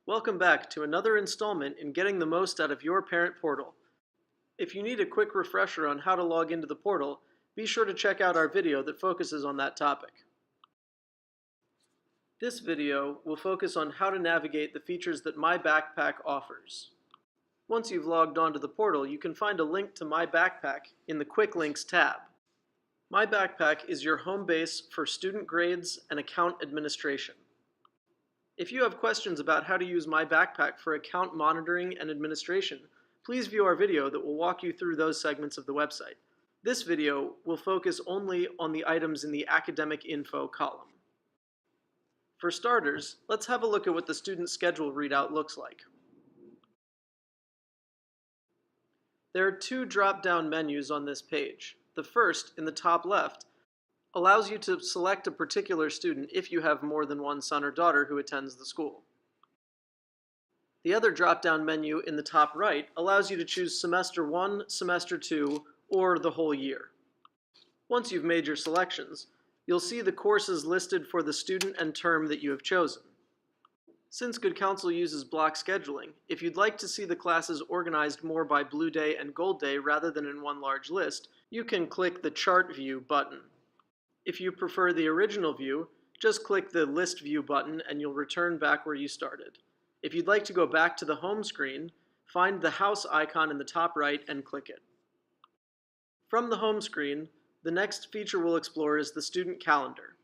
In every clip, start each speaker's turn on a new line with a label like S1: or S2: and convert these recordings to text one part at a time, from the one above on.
S1: Welcome back to another installment in getting the most out of your parent portal. If you need a quick refresher on how to log into the portal, be sure to check out our video that focuses on that topic. This video will focus on how to navigate the features that My Backpack offers. Once you've logged onto the portal, you can find a link to My Backpack in the Quick Links tab. My Backpack is your home base for student grades and account administration. If you have questions about how to use My Backpack for account monitoring and administration, please view our video that will walk you through those segments of the website. This video will focus only on the items in the academic info column. For starters, let's have a look at what the student schedule readout looks like. There are two drop-down menus on this page. The first, in the top left, allows you to select a particular student if you have more than one son or daughter who attends the school. The other drop-down menu in the top right allows you to choose Semester 1, Semester 2, or the whole year. Once you've made your selections, you'll see the courses listed for the student and term that you have chosen. Since Good Counsel uses block scheduling, if you'd like to see the classes organized more by Blue Day and Gold Day rather than in one large list, you can click the Chart View button. If you prefer the original view, just click the List View button and you'll return back where you started. If you'd like to go back to the home screen, find the house icon in the top right and click it. From the home screen, the next feature we'll explore is the student calendar.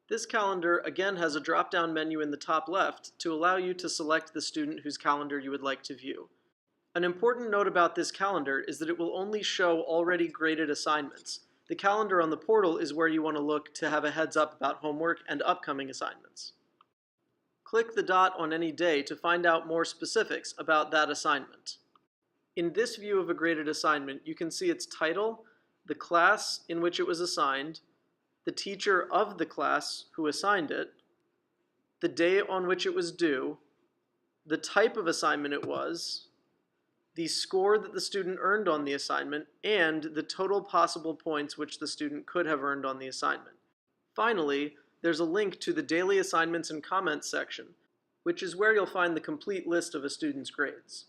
S1: This calendar again has a drop-down menu in the top left to allow you to select the student whose calendar you would like to view. An important note about this calendar is that it will only show already graded assignments. The calendar on the portal is where you want to look to have a heads up about homework and upcoming assignments. Click the dot on any day to find out more specifics about that assignment. In this view of a graded assignment, you can see its title, the class in which it was assigned, the teacher of the class who assigned it, the day on which it was due, the type of assignment it was, the score that the student earned on the assignment, and the total possible points which the student could have earned on the assignment. Finally, there's a link to the Daily Assignments and Comments section, which is where you'll find the complete list of a student's grades.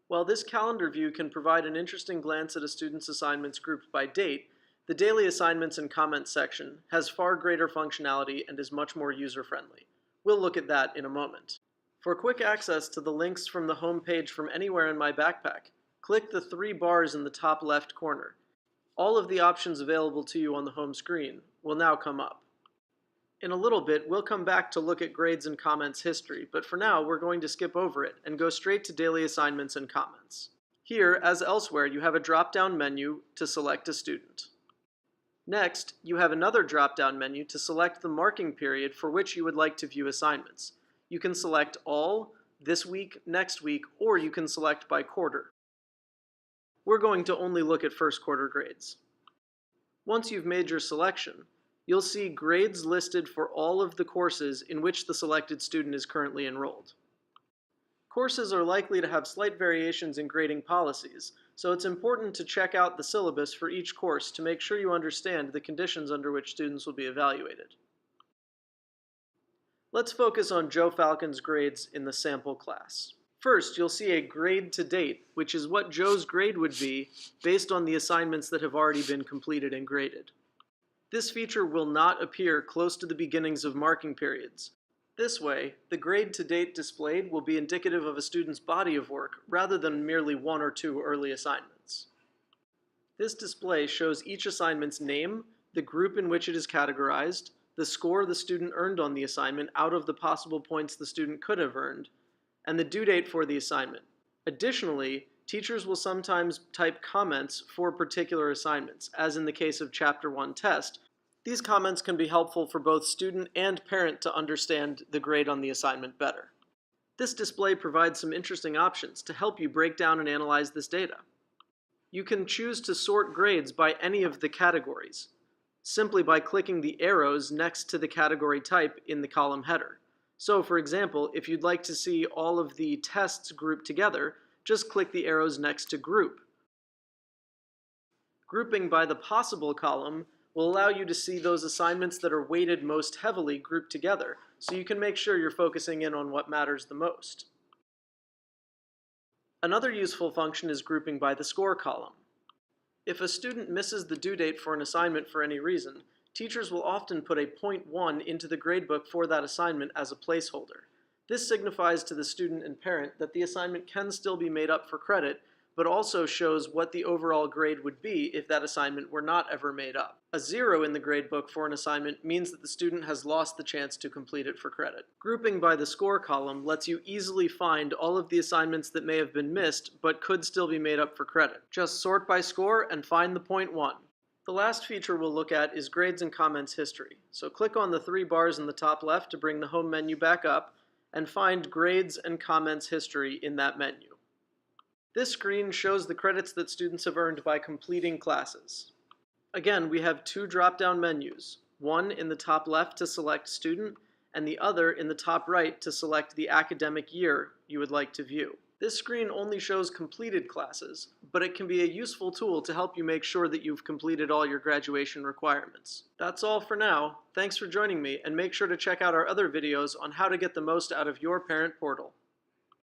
S1: While this calendar view can provide an interesting glance at a student's assignments grouped by date, the Daily Assignments and Comments section has far greater functionality and is much more user-friendly. We'll look at that in a moment. For quick access to the links from the home page from anywhere in My Backpack, click the three bars in the top left corner. All of the options available to you on the home screen will now come up. In a little bit, we'll come back to look at grades and comments history, but for now, we're going to skip over it and go straight to Daily Assignments and Comments. Here, as elsewhere, you have a drop-down menu to select a student. Next, you have another drop-down menu to select the marking period for which you would like to view assignments. You can select all, this week, next week, or you can select by quarter. We're going to only look at first quarter grades. Once you've made your selection, you'll see grades listed for all of the courses in which the selected student is currently enrolled. Courses are likely to have slight variations in grading policies, so it's important to check out the syllabus for each course to make sure you understand the conditions under which students will be evaluated. Let's focus on Joe Falcon's grades in the sample class. First, you'll see a grade to date, which is what Joe's grade would be based on the assignments that have already been completed and graded. This feature will not appear close to the beginnings of marking periods. This way, the grade to date displayed will be indicative of a student's body of work rather than merely one or two early assignments. This display shows each assignment's name, the group in which it is categorized, the score the student earned on the assignment out of the possible points the student could have earned, and the due date for the assignment. Additionally, teachers will sometimes type comments for particular assignments, as in the case of Chapter 1 test. These comments can be helpful for both student and parent to understand the grade on the assignment better. This display provides some interesting options to help you break down and analyze this data. You can choose to sort grades by any of the categories, simply by clicking the arrows next to the category type in the column header. So, for example, if you'd like to see all of the tests grouped together, just click the arrows next to Group. Grouping by the Possible column will allow you to see those assignments that are weighted most heavily grouped together, so you can make sure you're focusing in on what matters the most. Another useful function is grouping by the score column. If a student misses the due date for an assignment for any reason, teachers will often put a .1 into the gradebook for that assignment as a placeholder. This signifies to the student and parent that the assignment can still be made up for credit, but also shows what the overall grade would be if that assignment were not ever made up. A 0 in the gradebook for an assignment means that the student has lost the chance to complete it for credit. Grouping by the score column lets you easily find all of the assignments that may have been missed but could still be made up for credit. Just sort by score and find the .1. The last feature we'll look at is Grades and Comments History. So click on the 3 bars in the top left to bring the home menu back up, and find Grades and Comments History in that menu. This screen shows the credits that students have earned by completing classes. Again, we have 2 drop-down menus, one in the top left to select Student, and the other in the top right to select the academic year you would like to view. This screen only shows completed classes, but it can be a useful tool to help you make sure that you've completed all your graduation requirements. That's all for now. Thanks for joining me, and make sure to check out our other videos on how to get the most out of your parent portal.